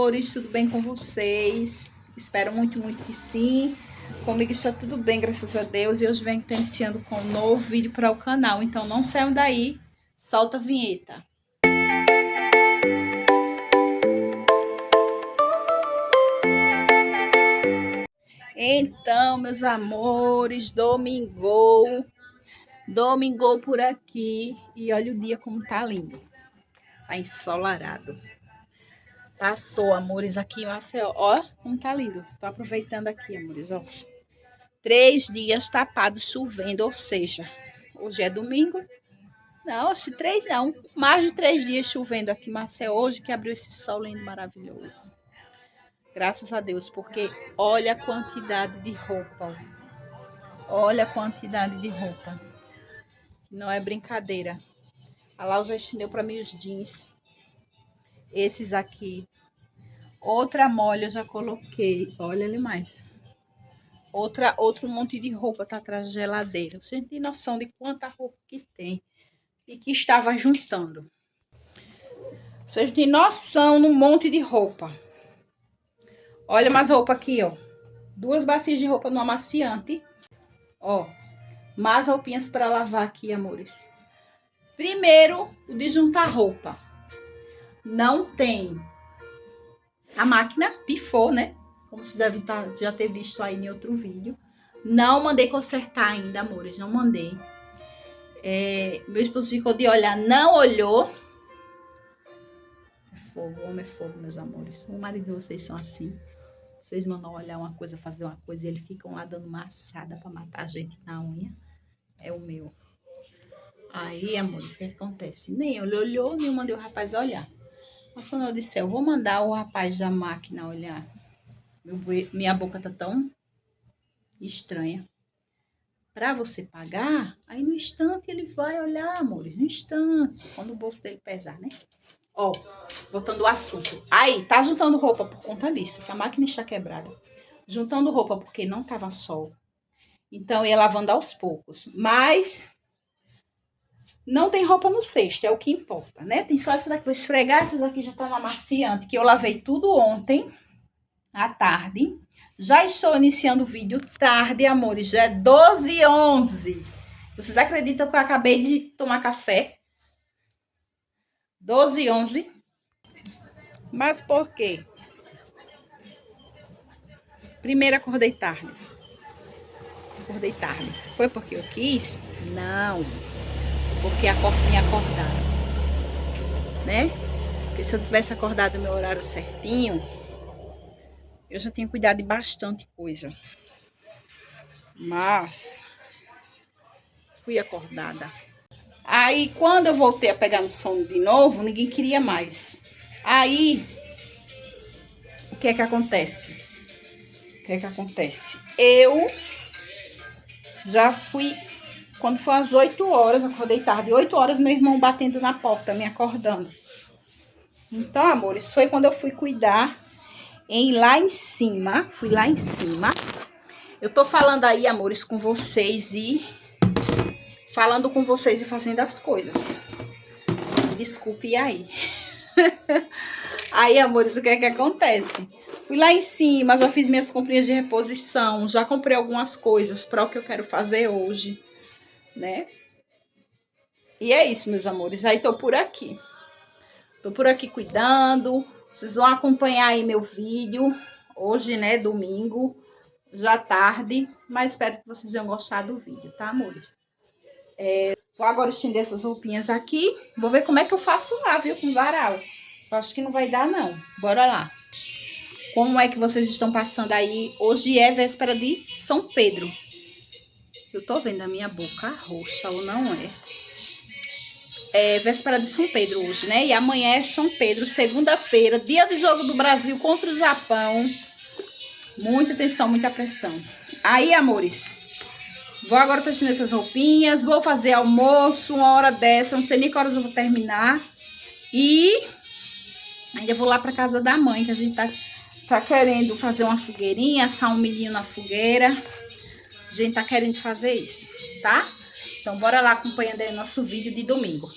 amores, tudo bem com vocês? Espero muito, muito que sim. Comigo está tudo bem, graças a Deus. E hoje venho iniciando com um novo vídeo para o canal. Então não saiam daí, solta a vinheta. Então, meus amores, domingou por aqui. E olha o dia como tá lindo. Tá ensolarado. Passou, amores, aqui em Maceió. Ó, como tá lindo. Tô aproveitando aqui, amores, ó. 3 dias tapado, chovendo, ou seja, hoje é domingo. Não, acho 3 não. Mais de 3 dias chovendo aqui em Maceió. Hoje que abriu esse sol lindo, maravilhoso. Graças a Deus, porque olha a quantidade de roupa. Olha a quantidade de roupa. Não é brincadeira. A Lau já estendeu para mim os jeans. Esses aqui. Outra molha eu já coloquei. Olha ali mais. Outro monte de roupa tá atrás da geladeira. Você tem noção de quanta roupa que tem e que estava juntando. Vocês têm noção num monte de roupa. Olha mais roupa aqui, ó. 2 bacias de roupa no amaciante. Ó. Mais roupinhas para lavar aqui, amores. Primeiro, o de juntar roupa. Não tem. A máquina pifou, né? Como vocês devem já ter visto aí em outro vídeo. Não mandei consertar ainda, amores. Não mandei. Meu esposo ficou de olhar, não olhou. É fogo, homem é fogo, meus amores. O marido de vocês são assim. Vocês mandam olhar uma coisa, fazer uma coisa, e eles ficam lá dando maçada pra matar a gente na unha. É o meu. Aí, amores, o que acontece? Nem ele olhou, nem eu mandei o rapaz olhar. Mas quando eu disse, eu vou mandar o rapaz da máquina olhar. Minha boca tá tão estranha. Para você pagar, aí no instante ele vai olhar, amores, no instante, quando o bolso dele pesar, né? Ó, voltando ao assunto. Aí, tá juntando roupa por conta disso, que a máquina está quebrada. Juntando roupa porque não tava sol. Então, ia lavando aos poucos. Mas, não tem roupa no cesto, é o que importa, né? Tem só essa daqui, vou esfregar, essas aqui já tá amaciante, que eu lavei tudo ontem, à tarde. Já estou iniciando o vídeo tarde, amores. Já é 12h11. Vocês acreditam que eu acabei de tomar café? 12h11. Mas por quê? Primeiro acordei tarde. Foi porque eu quis? Não. Porque tinha acordado. Né? Porque se eu tivesse acordado no meu horário certinho, eu já tinha cuidado de bastante coisa. Mas fui acordada. Aí, quando eu voltei a pegar no sono de novo, ninguém queria mais. Aí, o que é que acontece? Eu já fui, quando foi às 8 horas, eu acordei tarde, 8 horas, meu irmão batendo na porta, me acordando. Então, amores, foi quando eu fui cuidar lá em cima. Fui lá em cima. Eu tô falando aí, amores, com vocês e fazendo as coisas. Desculpe aí. Aí, amores, o que é que acontece? Fui lá em cima, já fiz minhas comprinhas de reposição, já comprei algumas coisas para o que eu quero fazer hoje, né? E é isso, meus amores. Aí, tô por aqui. Tô por aqui cuidando. Vocês vão acompanhar aí meu vídeo. Hoje, né, domingo, já tarde. Mas espero que vocês tenham gostado do vídeo, tá, amores? Vou agora estender essas roupinhas aqui. Vou ver como é que eu faço lá, viu, com varal. Eu acho que não vai dar, não. Bora lá. Como é que vocês estão passando aí? Hoje é véspera de São Pedro. Eu tô vendo a minha boca roxa ou não é? É véspera de São Pedro hoje, né? E amanhã é São Pedro, segunda-feira, dia de jogo do Brasil contra o Japão. Muita atenção, muita pressão. Aí, amores, vou agora testar essas roupinhas, vou fazer almoço, uma hora dessa, não sei nem que horas eu vou terminar. E ainda vou lá pra casa da mãe, que a gente tá querendo fazer uma fogueirinha, assar um milhinho na fogueira. A gente tá querendo fazer isso, tá? Então, bora lá acompanhando aí o nosso vídeo de domingo.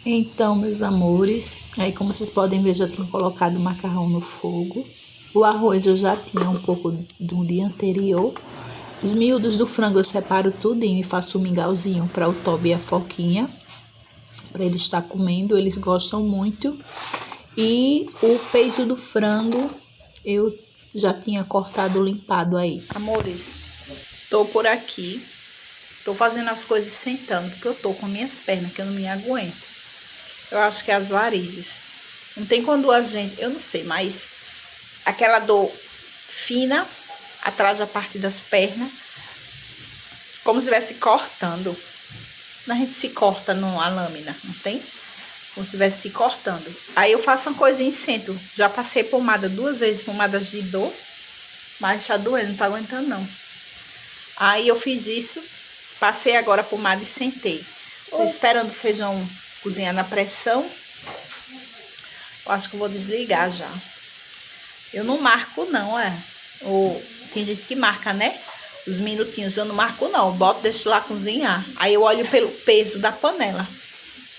Então, meus amores, aí como vocês podem ver, já tinha colocado o macarrão no fogo. O arroz eu já tinha um pouco do dia anterior. Os miúdos do frango eu separo tudinho e faço um mingauzinho para o Toby e a Foquinha, para eles estar comendo, eles gostam muito. E o peito do frango eu já tinha cortado, limpado aí. Amores, tô por aqui, tô fazendo as coisas sentando, porque eu tô com minhas pernas, que eu não me aguento. Eu acho que é as varizes. Não tem quando a gente, eu não sei, mas aquela dor fina atrás da parte das pernas, como se estivesse cortando. A gente se corta a lâmina, não tem? Como se estivesse se cortando. Aí eu faço uma coisinha e sento. Já passei pomada 2 vezes, pomadas de dor, mas tá doendo, não tá aguentando não. Aí eu fiz isso, passei agora a pomada e sentei. Tô esperando o feijão cozinhar na pressão. Eu acho que eu vou desligar já. Eu não marco não, Ou tem gente que marca, né? Os minutinhos, eu não marco não. Eu boto, deixo lá cozinhar. Aí eu olho pelo peso da panela.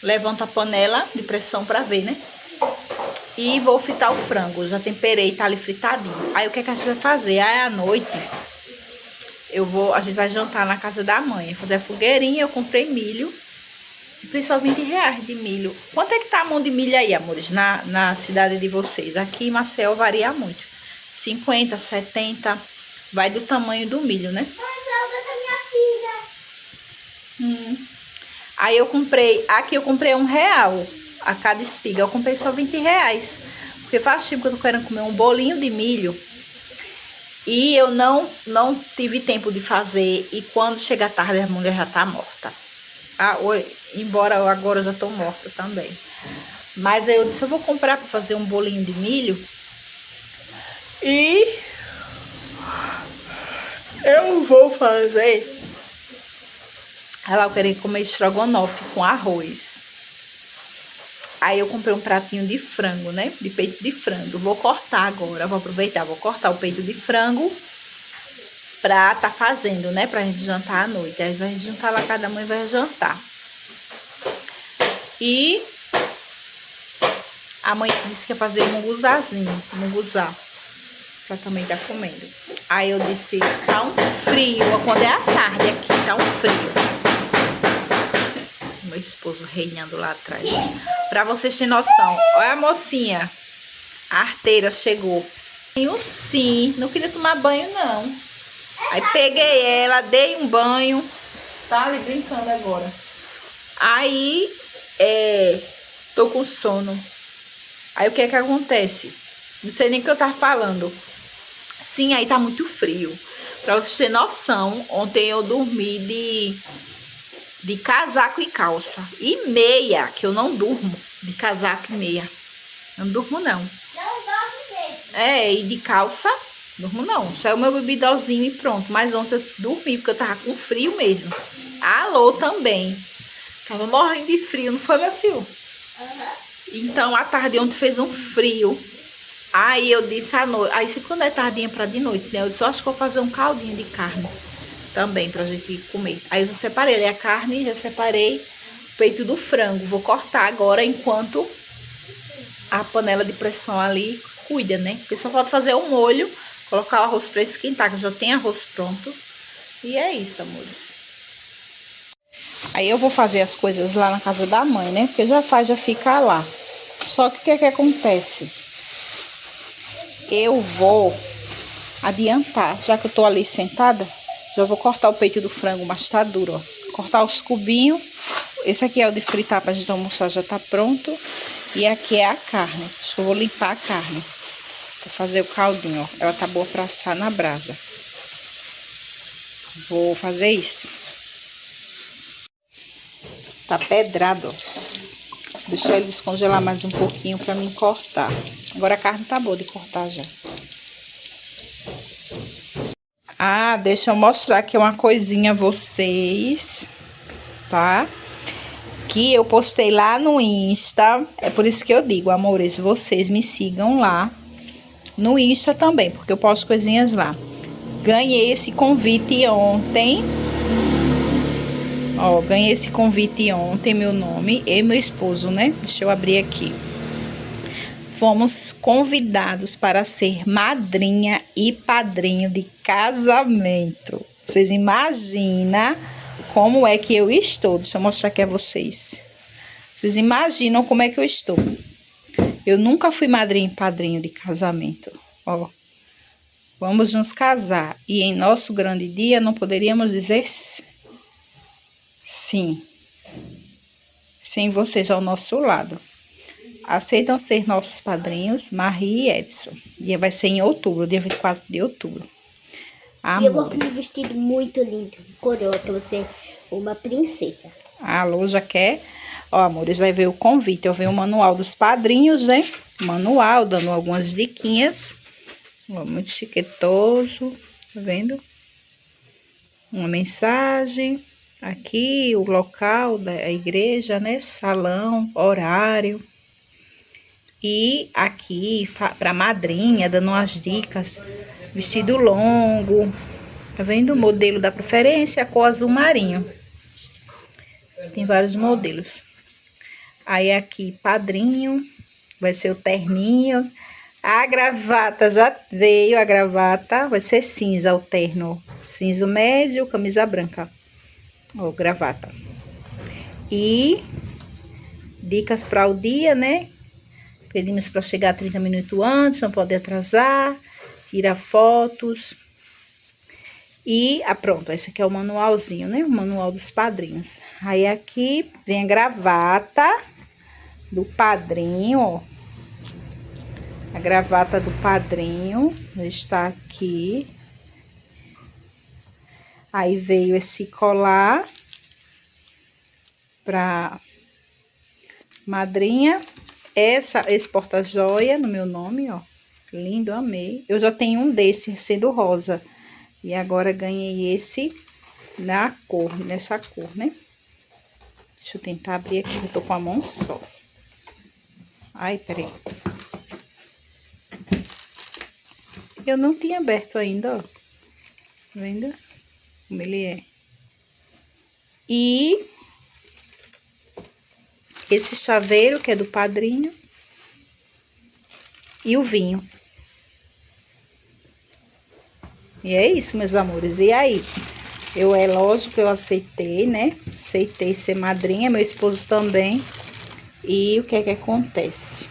Levanto a panela de pressão pra ver, né? E vou fritar o frango. Eu já temperei, tá ali fritadinho. Aí o que é que a gente vai fazer? Aí à noite a gente vai jantar na casa da mãe. Fazer a fogueirinha, eu comprei milho. Comprei só R$20 de milho. Quanto é que tá a mão de milho aí, amores, na cidade de vocês? Aqui em Maceió varia muito. 50, 70, vai do tamanho do milho, né? Aí eu comprei, aqui eu comprei R$1 a cada espiga. Eu comprei só R$20. Porque faz tempo que eu tô querendo comer um bolinho de milho. E eu não tive tempo de fazer. E quando chega tarde, a mulher já tá morta. Embora agora eu já tô morta também. Mas aí eu disse, eu vou comprar pra fazer um bolinho de milho. E eu vou fazer. Ela vai querer comer estrogonofe com arroz. Aí eu comprei um pratinho de frango, né? De peito de frango. Vou cortar agora, vou aproveitar, vou cortar o peito de frango pra tá fazendo, né? Pra gente jantar à noite. Aí vai jantar lá, cada mãe vai jantar. E a mãe disse que ia fazer um munguzazinho, munguzá, pra também tá comendo. Aí eu disse, tá um frio, quando é a tarde aqui, tá um frio. Meu esposo reinando lá atrás. Pra vocês terem noção. Olha a mocinha. A arteira chegou. Sim, não queria tomar banho não. Aí peguei ela, dei um banho. Tá ali brincando agora. Aí, tô com sono. Aí o que é que acontece? Não sei nem o que eu tava falando. Sim, aí tá muito frio. Pra vocês terem noção, ontem eu dormi de casaco e calça. E meia, que eu não durmo de casaco e meia. Não durmo não. Não dorme mesmo. E de calça, durmo não. Só é o meu bebidolzinho e pronto. Mas ontem eu dormi, porque eu tava com frio mesmo. Alô também. Tava morrendo de frio, não foi, meu filho? Então, à tarde ontem fez um frio. Aí eu disse à noite. Aí se quando é tardinha pra de noite, né? Eu disse, acho que vou fazer um caldinho de carne também pra gente comer. Aí eu já separei a carne, já separei o peito do frango. Vou cortar agora enquanto a panela de pressão ali cuida, né? Porque só falta fazer o molho, colocar o arroz pra esquentar, que eu já tenho arroz pronto. E é isso, amores. Aí eu vou fazer as coisas lá na casa da mãe, né? Porque já fica lá. Só que o que é que acontece? Eu vou adiantar, já que eu tô ali sentada, já vou cortar o peito do frango, mas tá duro, ó. Cortar os cubinhos. Esse aqui é o de fritar pra gente almoçar, já tá pronto. E aqui é a carne. Acho que eu vou limpar a carne pra fazer o caldinho, ó. Ela tá boa pra assar na brasa. Vou fazer isso. Tá pedrado, ó. Deixa ele descongelar mais um pouquinho pra mim cortar. Agora a carne tá boa de cortar já. Deixa eu mostrar aqui uma coisinha a vocês, tá? Que eu postei lá no Insta. É por isso que eu digo, amores, vocês me sigam lá no Insta também, porque eu posto coisinhas lá. Ganhei esse convite ontem. Ó, ganhei esse convite ontem, meu nome e meu esposo, né? Deixa eu abrir aqui. Fomos convidados para ser madrinha e padrinho de casamento. Vocês imaginam como é que eu estou? Deixa eu mostrar aqui a vocês. Vocês imaginam como é que eu estou? Eu nunca fui madrinha e padrinho de casamento. Ó, vamos nos casar. E em nosso grande dia não poderíamos dizer sim. Sem vocês ao nosso lado. Aceitam ser nossos padrinhos, Marie e Edson. E vai ser em outubro, dia 24 de outubro. Amores. E eu vou com um vestido muito lindo, coroa, pra você, uma princesa. A Lu já quer. Ó, amores, vai ver o convite. Eu vi o manual dos padrinhos, né? Manual, dando algumas diquinhas. Ó, muito chiquetoso, tá vendo? Uma mensagem. Aqui, o local da igreja, né? Salão, horário. E aqui, pra madrinha, dando umas dicas. Vestido longo. Tá vendo? O modelo da preferência, cor azul marinho. Tem vários modelos. Aí aqui, padrinho. Vai ser o terninho. A gravata já veio, a gravata. Vai ser cinza, o terno. Cinza médio, camisa branca. Ó, gravata. E dicas para o dia, né? Pedimos para chegar 30 minutos antes, não pode atrasar. Tira fotos. E, pronto, esse aqui é o manualzinho, né? O manual dos padrinhos. Aí aqui vem a gravata do padrinho, ó. A gravata do padrinho está aqui. Aí veio esse colar pra madrinha. Esse porta-joia no meu nome, ó. Lindo, amei. Eu já tenho um desse, sendo rosa. E agora ganhei esse nessa cor, né? Deixa eu tentar abrir aqui, eu tô com a mão só. Ai, peraí. Eu não tinha aberto ainda, ó. Tá vendo? Como ele é. E esse chaveiro, que é do padrinho. E o vinho. E é isso, meus amores. E aí? Lógico que eu aceitei, né? Aceitei ser madrinha, meu esposo também. E o que é que acontece?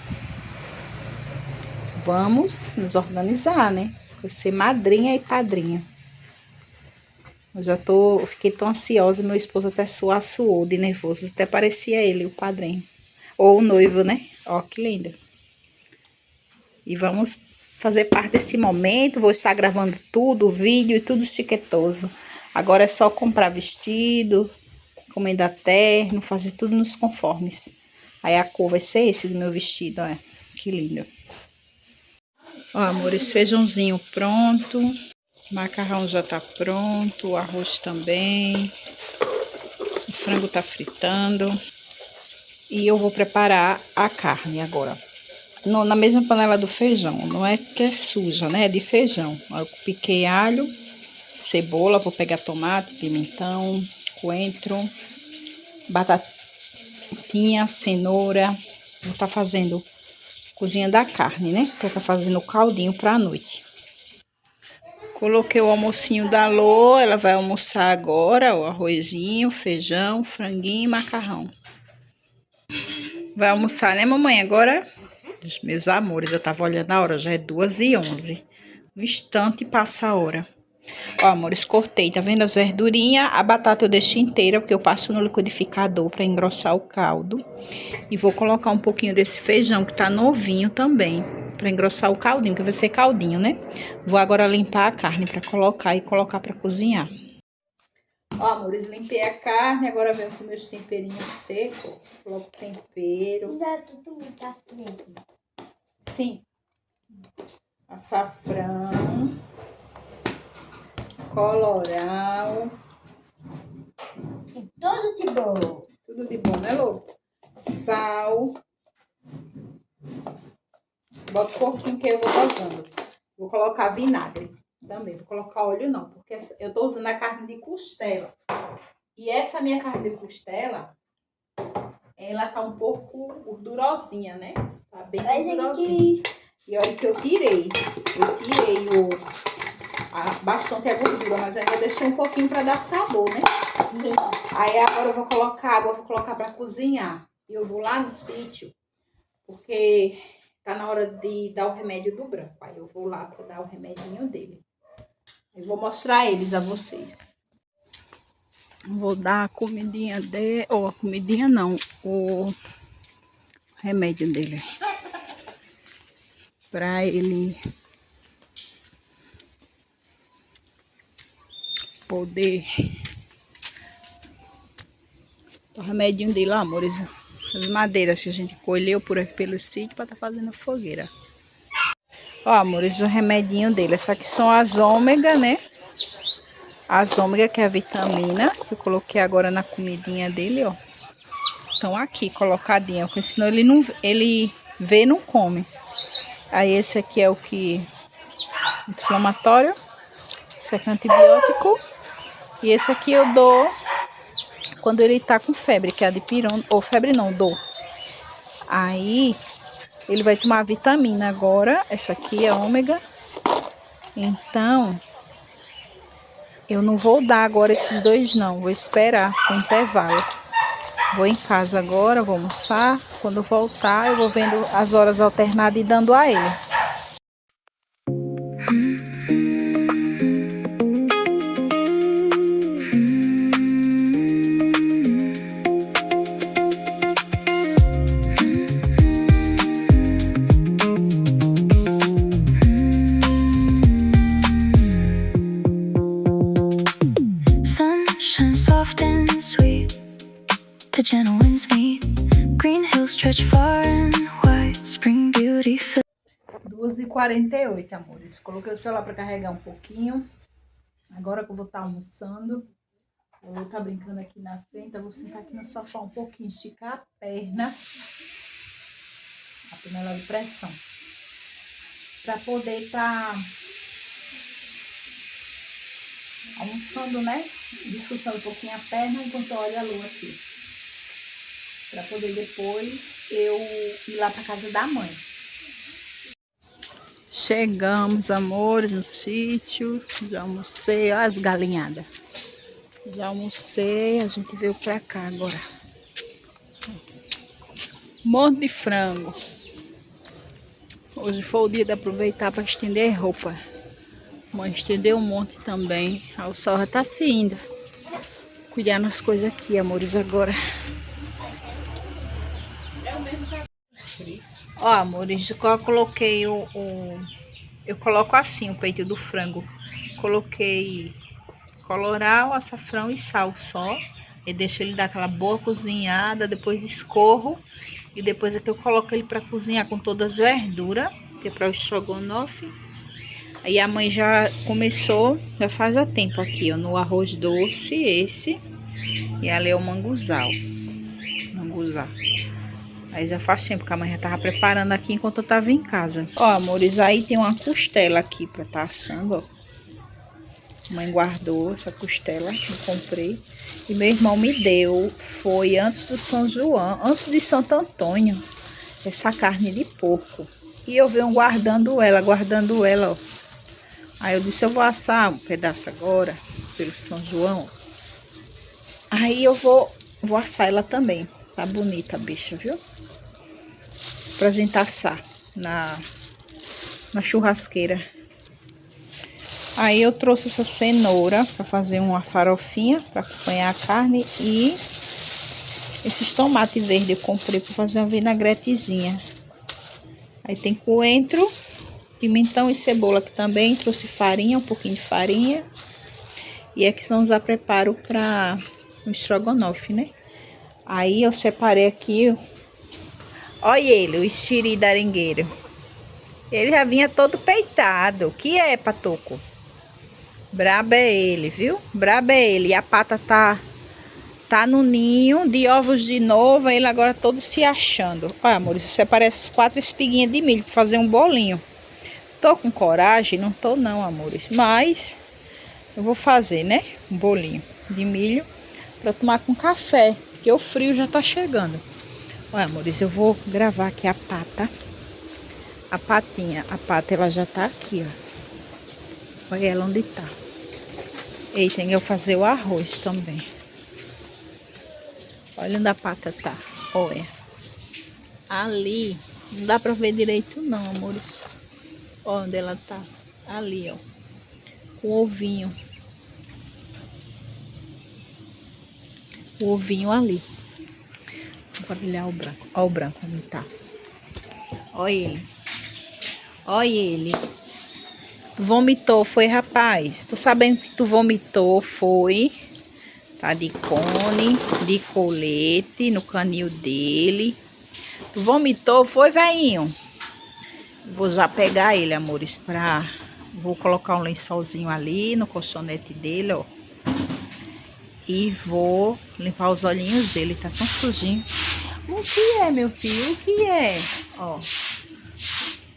Vamos nos organizar, né? Vou ser madrinha e padrinho. Eu fiquei tão ansiosa, meu esposo até suou de nervoso. Até parecia ele, o padrinho. Ou o noivo, né? Ó, que lindo. E vamos fazer parte desse momento. Vou estar gravando tudo, o vídeo e tudo chiquetoso. Agora é só comprar vestido, encomendar terno, fazer tudo nos conformes. Aí a cor vai ser esse do meu vestido, ó. Que lindo. Ó, amores, feijãozinho pronto. O macarrão já tá pronto, o arroz também. O frango tá fritando. E eu vou preparar a carne agora. Na mesma panela do feijão. Não é que é suja, né? É de feijão. Eu piquei alho, cebola, vou pegar tomate, pimentão, coentro, batatinha, cenoura. Vou estar fazendo cozinha da carne, né? Vou estar fazendo o caldinho pra noite. Coloquei o almocinho da Lô, ela vai almoçar agora, o arrozinho, feijão, franguinho e macarrão. Vai almoçar, né, mamãe? Agora, meus amores, eu tava olhando a hora, já é 2h11. No instante passa a hora. Ó, amores, cortei, tá vendo as verdurinhas? A batata eu deixo inteira, porque eu passo no liquidificador pra engrossar o caldo. E vou colocar um pouquinho desse feijão, que tá novinho também, pra engrossar o caldinho, que vai ser caldinho, né? Vou agora limpar a carne pra colocar e colocar pra cozinhar. Ó, amores, limpei a carne, agora venho com meus temperinhos secos. Coloco tempero. Sim. Açafrão. Colorau. E tudo de bom. Tudo de bom, né, Lô? Sal. Bota pouquinho que eu vou usando. Vou colocar vinagre também. Vou colocar óleo não, porque eu tô usando a carne de costela. E essa minha carne de costela, ela tá um pouco gordurosinha, né? Tá bem gordurosinha. E olha que eu tirei. Eu tirei bastante a gordura, mas ainda deixei um pouquinho pra dar sabor, né? Aí agora eu vou colocar água, vou colocar pra cozinhar. E eu vou lá no sítio, porque tá na hora de dar o remédio do branco. Aí eu vou lá pra dar o remedinho dele. Eu vou mostrar eles a vocês. Vou dar a comidinha dele, ou a comidinha não, o remédio dele. Pra ele poder... O remedinho dele, ó, amores. As madeiras que a gente colheu por aqui pelo sítio para tá fazendo fogueira. Ó, amores, o remedinho dele. Essa aqui são as ômega, né? As ômega, que é a vitamina, que eu coloquei agora na comidinha dele, ó. Estão aqui, colocadinha, porque senão ele não, ele vê e não come. Aí esse aqui é o que... inflamatório. Esse aqui é antibiótico. E esse aqui eu dou quando ele tá com febre, que é a dipirona, ou febre não, dor. Aí ele vai tomar vitamina agora, essa aqui é ômega. Então eu não vou dar agora esses dois não, vou esperar o intervalo. Vou em casa agora, vou almoçar. Quando eu voltar, eu vou vendo as horas alternadas e dando a ele. The gentle winds meet, green hills stretch far and wide, spring beauty. 2h48, amores. Coloquei o celular para carregar um pouquinho. Agora que eu vou estar almoçando, eu vou estar brincando aqui na frente. Eu vou sentar aqui no sofá um pouquinho, esticar a perna, a panela de pressão, para poder estar almoçando, né? Descansando um pouquinho a perna enquanto eu olho a lua aqui. Para poder depois eu ir lá para casa da mãe. Chegamos, amores, no sítio. Já almocei, olha as galinhadas. Já almocei, a gente veio pra cá agora. Um monte de frango. Hoje foi o dia de aproveitar para estender roupa. Mãe estendeu um monte também. O sol já tá se indo. Cuidar nas coisas aqui, amores, agora. Ó, amores, eu coloquei eu coloco assim o peito do frango. Coloquei colorau, açafrão e sal só. E deixo ele dar aquela boa cozinhada, depois escorro. E depois aqui eu coloco ele para cozinhar com todas as verduras, que é para o estrogonofe. Aí a mãe já começou, já faz há tempo aqui, ó, no arroz doce, esse. E ali é o manguzá. Aí já faz tempo que a mãe já tava preparando aqui enquanto eu tava em casa. Ó, amores, aí tem uma costela aqui pra tá assando, ó. A mãe guardou essa costela, eu comprei. E meu irmão me deu, foi antes do São João, antes de Santo Antônio, essa carne de porco. E eu venho guardando ela, ó. Aí eu disse, eu vou assar um pedaço agora, pelo São João. Aí eu vou assar ela também. Tá bonita a bicha, viu? Pra gente assar na churrasqueira. Aí eu trouxe essa cenoura pra fazer uma farofinha, pra acompanhar a carne. E esses tomates verdes eu comprei pra fazer uma vinagretezinha. Aí tem coentro, pimentão e cebola aqui também. Trouxe farinha, um pouquinho de farinha. E aqui são os preparo para o estrogonofe, né? Aí eu separei aqui, olha ele, o Ixiri daringueiro. Ele já vinha todo peitado. O que é, Patoco? Brabo é ele, viu? Brabo é ele. E a pata tá no ninho de ovos de novo. Ele agora todo se achando. Olha, amor, eu separei essas 4 espiguinhas de milho para fazer um bolinho. Tô com coragem? Não tô não, amores. Mas eu vou fazer, né? Um bolinho de milho. para tomar com café, porque o frio já tá chegando. Olha, amores, eu vou gravar aqui a pata. A patinha, a pata ela já tá aqui, ó. Olha ela onde tá. E tem eu fazer o arroz também. Olha onde a pata tá. Olha. Ali. Não dá pra ver direito não, amores. Olha onde ela tá. Ali, ó. Com o ovinho. O ovinho ali. Vou olhar o branco. Olha o branco onde tá. Olha ele. Olha ele. Vomitou, foi, rapaz. Tô sabendo que tu vomitou, foi. Tá de cone, de colete no canil dele. Tu vomitou, foi, velhinho? Vou já pegar ele, amores, pra... Vou colocar um lençolzinho ali no colchonete dele, ó. E vou limpar os olhinhos dele, tá tão sujinho. O que é, meu filho? O que é? Ó.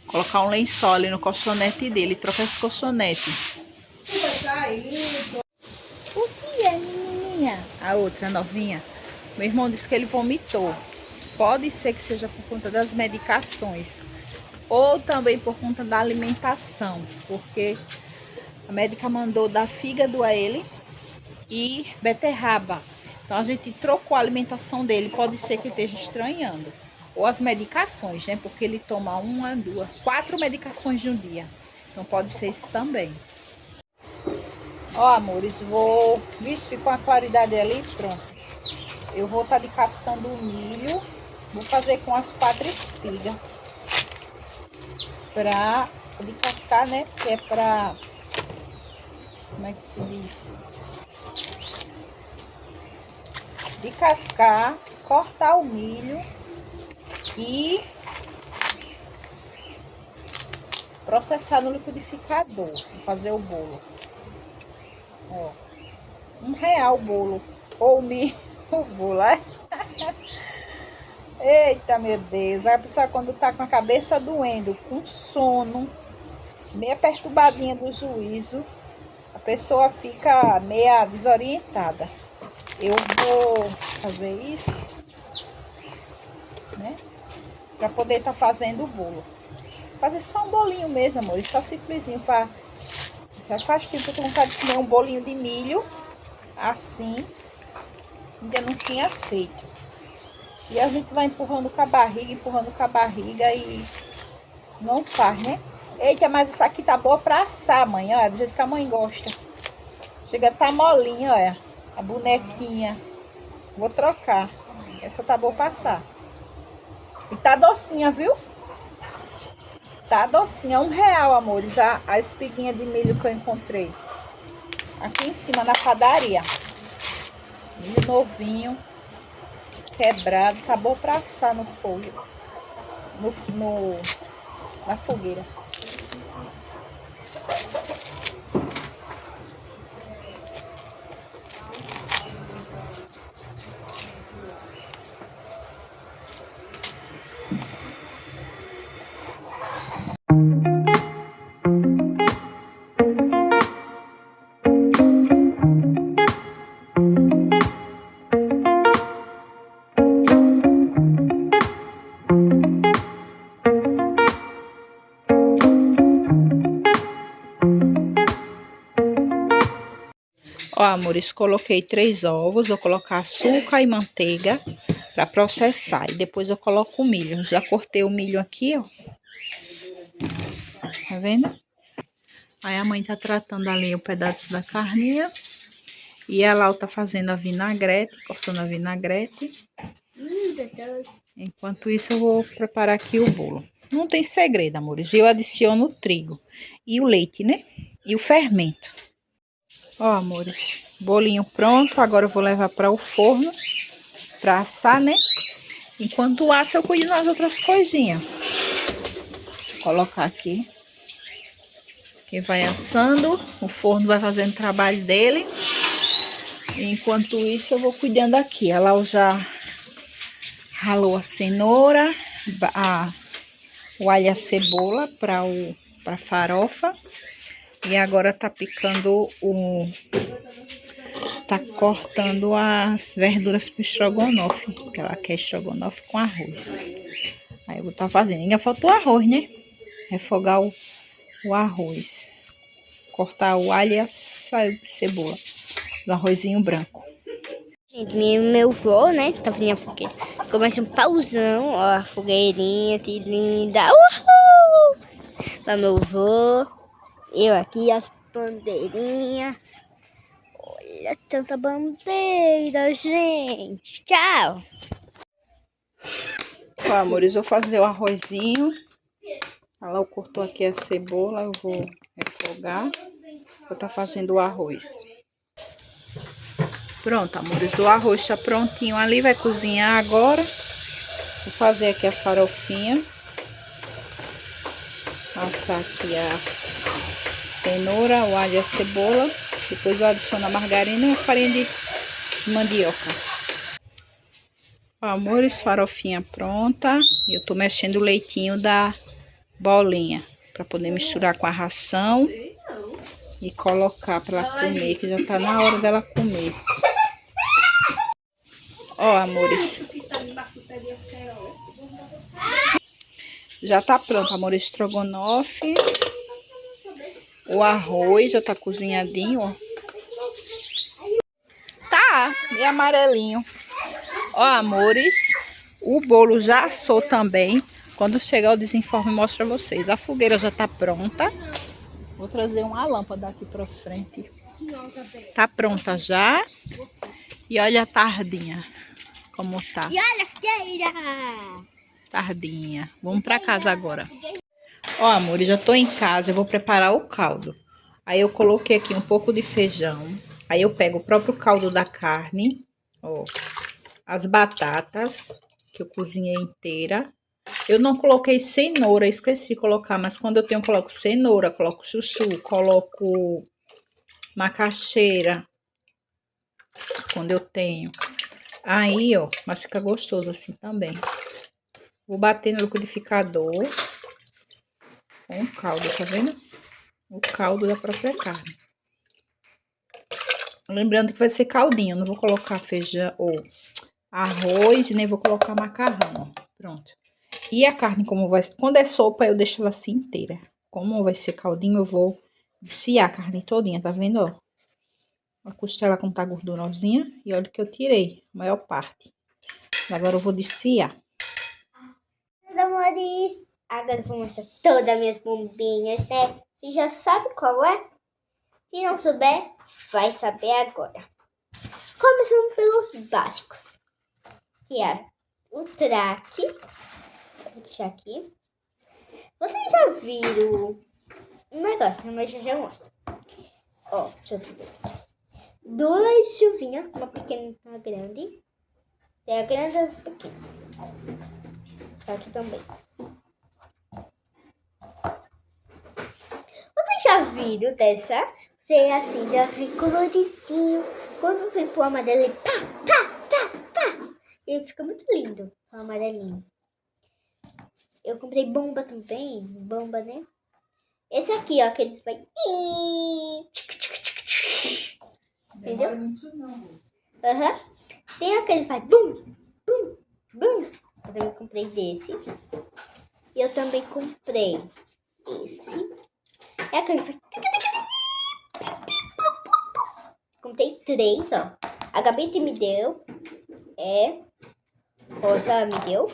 Colocar um lençol ali no colchonete dele, trocar esse colchonete. O que é, menininha? A outra novinha. Meu irmão disse que ele vomitou. Pode ser que seja por conta das medicações. Ou também por conta da alimentação. Porque a médica mandou dar fígado a ele e beterraba. Então a gente trocou a alimentação dele. Pode ser que esteja estranhando. Ou as medicações, né? Porque ele toma 1, 2, 4 medicações de um dia. Então pode ser isso também. Ó, amores, vou... Vixe, ficou uma claridade ali, pronto. Eu vou estar descascando o milho. Vou fazer com as 4 espigas. Pra descascar, né? Porque é pra... Como é que se diz? Descascar, cortar o milho e processar no liquidificador. Vou fazer o bolo. Ó, R$1 o bolo. Ou o bolo, é? Eita, meu Deus. Aí a pessoa quando tá com a cabeça doendo, com sono, meia perturbadinha do juízo, a pessoa fica meia desorientada. Eu vou fazer isso, né? Pra poder estar fazendo o bolo. Fazer só um bolinho mesmo, amor. Só simplesinho pra... Faz tempo que eu tô com vontade de comer um bolinho de milho. Assim. Ainda não tinha feito. E a gente vai empurrando com a barriga e não faz, né? Eita, mas essa aqui tá boa pra assar, mãe. Olha, do jeito que a mãe gosta. Chega a tá molinha, olha. A bonequinha. Vou trocar. Essa tá boa pra assar. E tá docinha, viu? Tá docinha. R$1, amores. A espiguinha de milho que eu encontrei. Aqui em cima, na padaria. Milho novinho. Quebrado, tá bom pra assar no fogo, na fogueira. Ó, amores, coloquei 3 ovos, vou colocar açúcar e manteiga pra processar. E depois eu coloco o milho. Já cortei o milho aqui, ó. Tá vendo? Aí a mãe tá tratando ali o pedaço da carninha. E a Lau tá fazendo a vinagrete, cortando a vinagrete. Enquanto isso, eu vou preparar aqui o bolo. Não tem segredo, amores. Eu adiciono o trigo e o leite, né? E o fermento. Ó, amores, bolinho pronto. Agora eu vou levar para o forno para assar, né? Enquanto assa, eu cuido das outras coisinhas. Deixa eu colocar aqui. Que vai assando. O forno vai fazendo o trabalho dele. Enquanto isso, eu vou cuidando aqui. Ela já ralou a cenoura, o alho e a cebola para farofa. E agora tá picando tá cortando as verduras pro estrogonofe, porque ela quer estrogonofe com arroz. Aí eu vou estar fazendo. Ainda faltou arroz, né? Refogar o arroz. Cortar o alho e a cebola. Do arrozinho branco. Gente, meu vô, né? Tá fazendo a fogueira. Começa um pauzão, ó, a fogueirinha, que linda. Uhul! Pra meu vô. Eu aqui, as bandeirinhas. Olha tanta bandeira, gente. Tchau. Ó, amores, vou fazer o arrozinho. Ela cortou aqui a cebola, eu vou refogar. Vou estar fazendo o arroz. Pronto, amores, o arroz tá prontinho ali, vai cozinhar agora. Vou fazer aqui a farofinha. Passar aqui a cenoura, o alho e a cebola. Depois eu adiciono a margarina e a farinha de mandioca. Ó, amores, farofinha pronta. E eu tô mexendo o leitinho da bolinha para poder misturar com a ração e colocar para ela comer, que já tá na hora dela comer. Ó, amores, já tá pronto, amores, estrogonofe. O arroz já tá cozinhadinho, ó. Tá, e amarelinho. Ó, amores, o bolo já assou também. Quando chegar eu desenformo e mostro pra vocês. A fogueira já tá pronta. Vou trazer uma lâmpada aqui pra frente. Tá pronta já. E olha a tardinha como tá. E olha a fogueira. Tardinha. Vamos pra casa agora. Ó, amores, já tô em casa. Eu vou preparar o caldo. Aí eu coloquei aqui um pouco de feijão. Aí eu pego o próprio caldo da carne. Ó. As batatas que eu cozinhei inteira. Eu não coloquei cenoura, esqueci de colocar, mas quando eu tenho, eu coloco cenoura, coloco chuchu, coloco macaxeira, quando eu tenho. Aí, ó, mas fica gostoso assim também. Vou bater no liquidificador com o caldo, tá vendo? O caldo da própria carne. Lembrando que vai ser caldinho, não vou colocar feijão ou arroz e nem vou colocar macarrão, ó. Pronto. E a carne, como vai... Quando é sopa, eu deixo ela assim inteira. Como vai ser caldinho, eu vou desfiar a carne todinha, tá vendo, ó? A costela como tá gordurosinha. E olha que eu tirei a maior parte. Agora eu vou desfiar. Meus amores, agora eu vou mostrar todas as minhas bombinhas, né? Você já sabe qual é? Se não souber, vai saber agora. Começando pelos básicos. Que é o traque. Vou deixar aqui. Vocês já viram um negócio, mas eu já mostro. Ó, deixa eu ver. Duas chuvinhas, uma pequena e uma grande. Tem a grande e a pequena. Tá aqui também. Vocês já viram dessa? Você é assim, já fica coloridinho. Quando vem pro amarelo, ele pá, pá, pá, pá. Ele fica muito lindo, o amarelinho. Eu comprei bomba também, bomba, né? Esse aqui, ó, que ele vai... Entendeu? Aham. Tem aquele que faz bum, bum, bum. Eu também comprei desse. E eu também comprei esse. É aquele que faz... Comprei 3, ó. A Gabi me deu. Rosa me deu.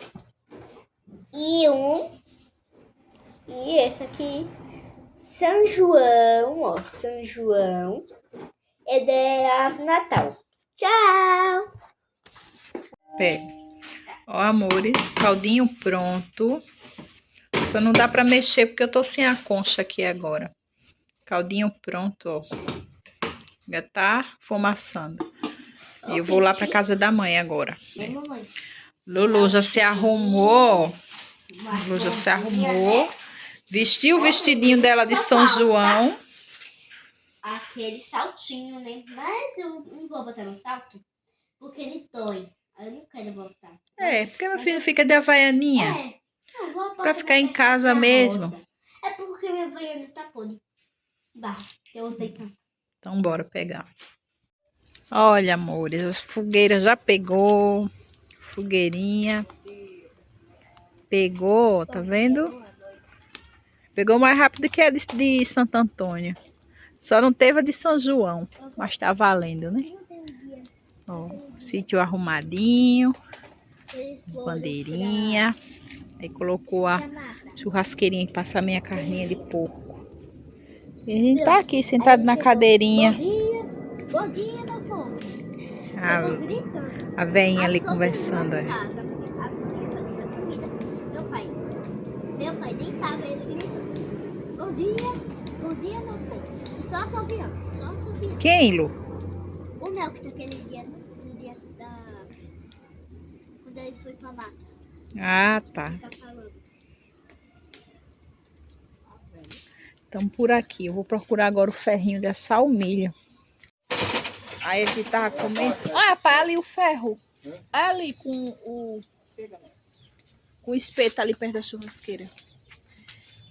E E esse aqui. São João, ó. São João. É de Natal. Tchau! Pega. Ó, amores, caldinho pronto. Só não dá pra mexer porque eu tô sem a concha aqui agora. Caldinho pronto, ó. Já tá fumaçando. E eu vou lá pra casa da mãe agora. Lulu já se arrumou. Lulu já se arrumou. Vestiu o vestidinho dela de São João. Aquele saltinho, né? Mas eu não vou botar no salto porque ele dói. Eu não quero botar. Porque meu filho fica de havaianinha. Não, vou botar Pra ficar em casa mesmo. rosa. É porque minha havaiana tá podre. Bah, eu usei tanto. Então bora pegar. Olha, amores, as fogueiras já pegou. Fogueirinha. Pegou, tá vendo? Pegou mais rápido que a de Santo Antônio. Só não teve a de São João, mas tá valendo, né? Ó, sítio arrumadinho. As bandeirinhas. Aí colocou a churrasqueirinha que passa a minha carninha de porco. E a gente tá aqui sentado na cadeirinha. Bom dia, meu povo. A veinha ali conversando. Ó. Meu pai nem tava, ele gritando. Bom dia, meu povo. E só assoviando, só assoviando. Quem, Lu? O Mel que naquele dia, né? No dia da... Quando eles foram pra mata. Ah, tá. Tá falando. Estamos por aqui. Eu vou procurar agora o ferrinho de assar o milho. Aí ele tava comendo. Ah, pai, ali o ferro. Ali com o espeto ali perto da churrasqueira.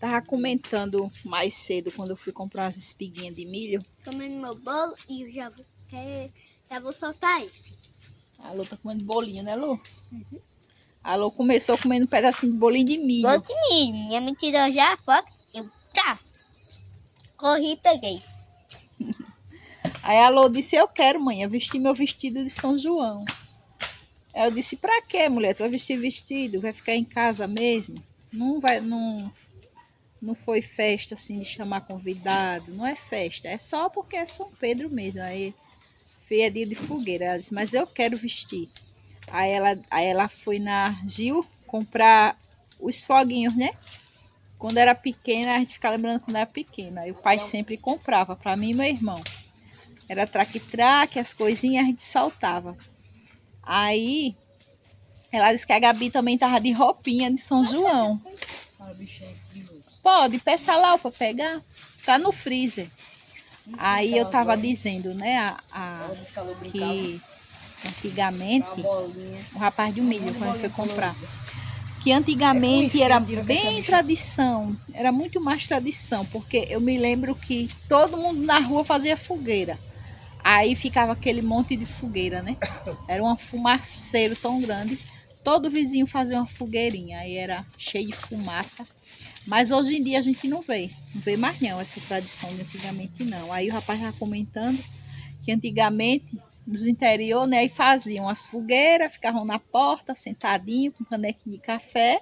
Tava comentando mais cedo quando eu fui comprar umas espiguinhas de milho. Comendo meu bolo e eu já vou soltar esse. A Lu tá comendo bolinho, né, Lu? Uhum. A Lu começou comendo um pedacinho de bolinho de milho. Bolo de milho. Minha mentira já a foto. Eu corri e peguei. Aí a Lu disse, eu quero, mãe, eu vestir meu vestido de São João. Aí eu disse, pra quê, mulher? Tu vai vestir vestido? Vai ficar em casa mesmo? Não foi festa assim de chamar convidado. Não é festa, é só porque é São Pedro mesmo. Aí foi dia de fogueira. Ela disse, mas eu quero vestir. Aí ela foi na Gil comprar os foguinhos, né? Quando era pequena, a gente fica lembrando quando era pequena. Aí o pai sempre comprava para mim e meu irmão. Era traque-traque, as coisinhas a gente saltava. Aí ela disse que a Gabi também tava de roupinha de São João. Pode, peça lá para pegar. Tá no freezer. Aí eu tava dizendo, né, que antigamente, o rapaz de milho, quando foi comprar, que antigamente era bem tradição, era muito mais tradição, porque eu me lembro que todo mundo na rua fazia fogueira. Aí ficava aquele monte de fogueira, né? Era um fumaceiro tão grande. Todo vizinho fazia uma fogueirinha, aí era cheio de fumaça. Mas hoje em dia a gente não vê mais não, essa tradição de antigamente não. Aí o rapaz estava comentando que antigamente, nos interior, né, aí faziam as fogueiras, ficavam na porta, sentadinho, com canequinha de café,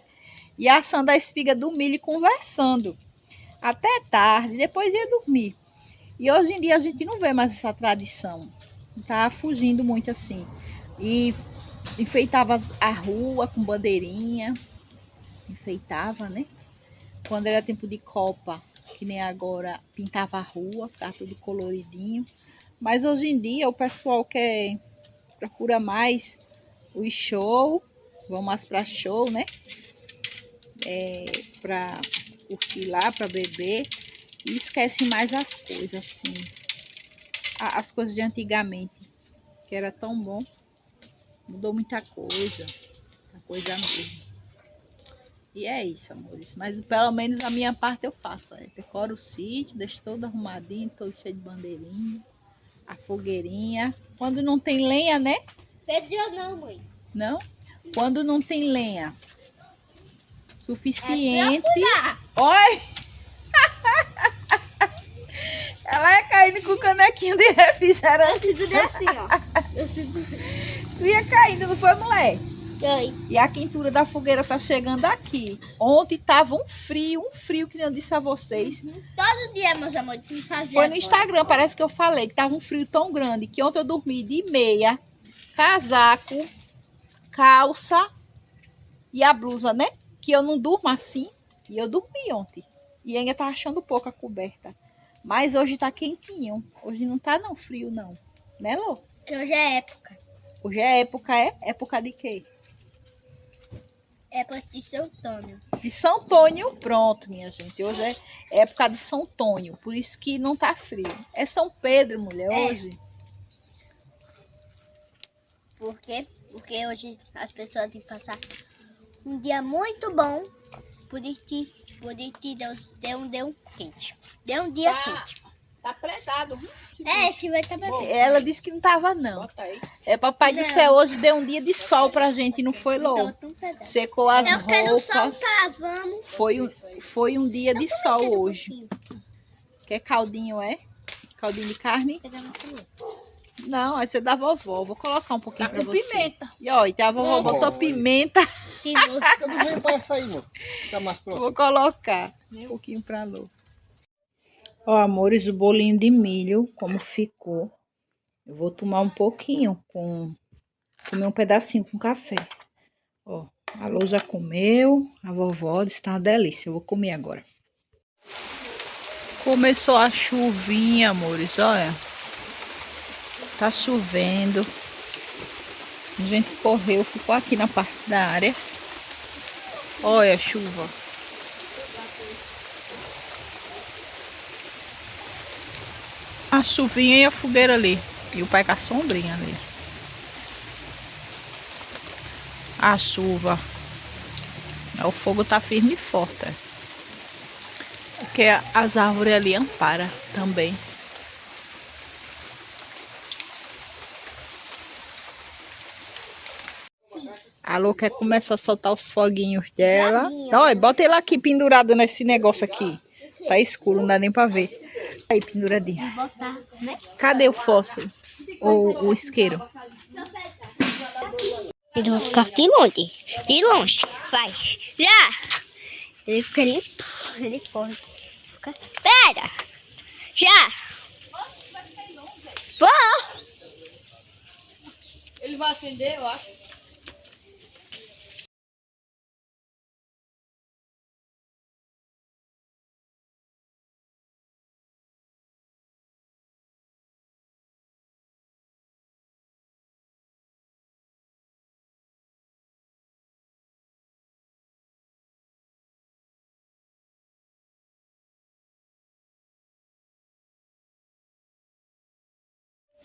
e assando a espiga do milho e conversando. Até tarde, depois ia dormir. E hoje em dia a gente não vê mais essa tradição. Tá fugindo muito assim. E enfeitava a rua com bandeirinha. Enfeitava, né? Quando era tempo de Copa, que nem agora, pintava a rua, ficava tudo coloridinho. Mas hoje em dia o pessoal procura mais os show, vão mais para show, né? Para curtir lá, para beber. E esquece mais as coisas, assim. As coisas de antigamente, que era tão bom. Mudou muita coisa mesmo. E é isso, amores. Mas pelo menos a minha parte eu faço. Decoro o sítio, deixo todo arrumadinho, todo cheio de bandeirinha. A fogueirinha. Quando não tem lenha, né? Pedro não, mãe. Não? Quando não tem lenha suficiente. Oi! Ela ia caindo com o canequinho de refrigerante. Eu segurei assim, ó. Tu ia caindo, não foi, mulher? Foi. E a quentura da fogueira tá chegando aqui. Ontem tava um frio que eu disse a vocês. Todo dia, meus amores, que fazia. Foi no Instagram, parece que eu falei que tava um frio tão grande que ontem eu dormi de meia, casaco, calça e a blusa, né? Que eu não durmo assim. E eu dormi ontem. E ainda tá achando pouco a coberta. Mas hoje tá quentinho. Hoje não tá não frio, não. Né, Lô? Porque hoje é época. Hoje é época, é? Época de quê? Época de São Antônio. De São Antônio, pronto, minha gente. Hoje é época de São Antônio. Por isso que não tá frio. É São Pedro, mulher, hoje. Por quê? Porque hoje as pessoas têm que passar um dia muito bom. Por isso que Deus deu um quente. Deu um dia quente. Tá pregado. Esse vai estar bem. Ela disse que não tava, não. Bota aí. É, papai do céu, hoje deu um dia de sol pra gente, não foi, Lô? Tava tão pesado. Secou as Eu quero roupas. soltar, vamos. Foi um dia de sol hoje. pouquinho. Quer caldinho, é? Caldinho de carne? Pegar uma colher. Não, esse é da vovó. Vou colocar um pouquinho Tá pra com você. pimenta. E ó, e a vovó botou pimenta. Que gosto. Eu não venho para essa aí, mano. Tá mais próximo. Vou colocar um pouquinho pra Lô. Ó, amores, o bolinho de milho, como ficou. Eu vou tomar um pouquinho comer um pedacinho com café. Ó, a Lô já comeu, a vovó disse que tá uma delícia. Eu vou comer agora. Começou a chuvinha, amores, olha. Tá chovendo. A gente correu, ficou aqui na parte da área. Olha a chuva. A chuvinha e a fogueira ali. E o pai com a sombrinha ali. A chuva. O fogo tá firme e forte. Porque as árvores ali amparam também. A Lô quer começar a soltar os foguinhos dela. Olha, bota ele aqui pendurado nesse negócio aqui. Tá escuro, não dá nem pra ver. Aí, penduradinho. Botar, né? Cadê o fósforo? Ou o isqueiro? Eles vão ficar de longe. De longe. Vai. Já. Ele fica ali. Ele corre. Pera. Já. Vou. Ele vai acender, eu acho.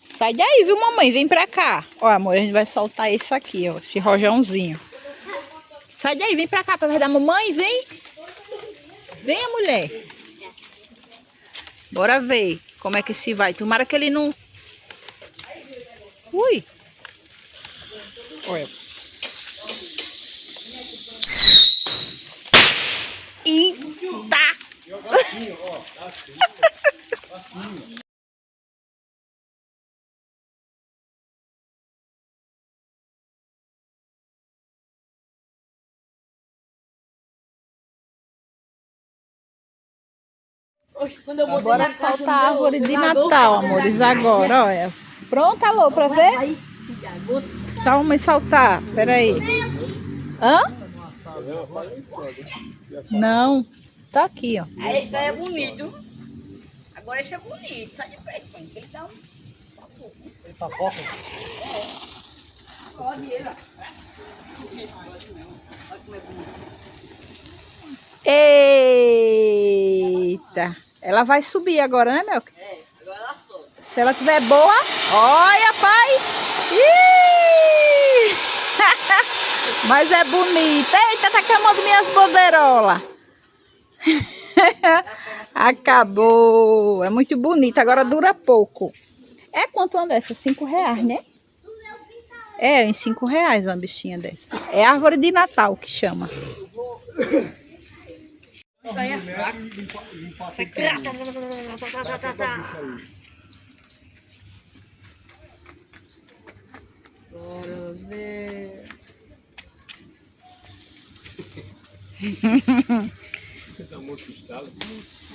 Sai daí, viu, mamãe? Vem pra cá. Ó, amor, a gente vai soltar esse aqui, ó. Esse rojãozinho. Sai daí, vem pra cá, pra ver da mamãe, vem. Venha, mulher. Bora ver como é que se vai. Tomara que ele não... Ui. Olha. Eita. Quando eu botei Bora na caixa, soltar a árvore de Natal, amores, agora, olha. Pronta, Alô, pra ver? Aí, Deixa a mamãe saltar, peraí. Hã? Não, tá aqui, ó. esse daí é bonito. Agora esse é bonito. Sai de perto, mãe. Ele dá um... Ele tá pouco. Olha ele, ó. Olha como é bonito. Eita. Ela vai subir agora, né, Melk? É, agora ela solta. Se ela tiver boa, olha, pai. Ih! Mas é bonita. Eita, tá queimando minhas bandeirolas. Acabou. É muito bonita, agora dura pouco. É quanto uma dessa? R$5, né? É, em R$5 uma bichinha dessa. É árvore de Natal que chama. Isso aí é fraco. Bora ver.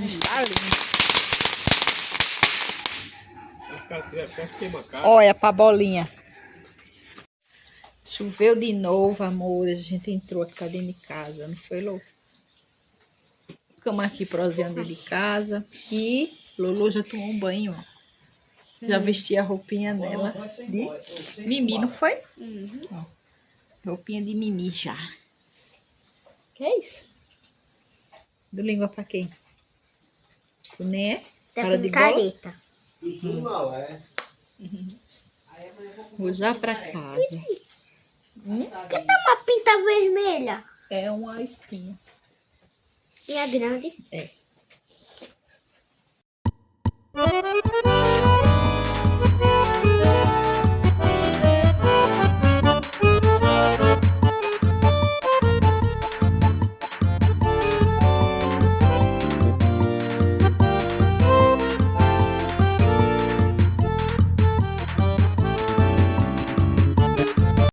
Está lindo. Olha pra bolinha. Choveu de novo, amores. A gente entrou aqui pra dentro de casa, não foi, Lô? Ficamos aqui proseando dentro de casa. E Lolo já tomou um banho, ó. Já vesti a roupinha dela de Mimi, não foi? Ó, roupinha de Mimi já. Que é isso? Do língua pra quem? Tu nem é? Cara de bola? careta. Não, é. Vou já pra casa. Que tá uma pinta vermelha? É uma espinha. E a grande? É.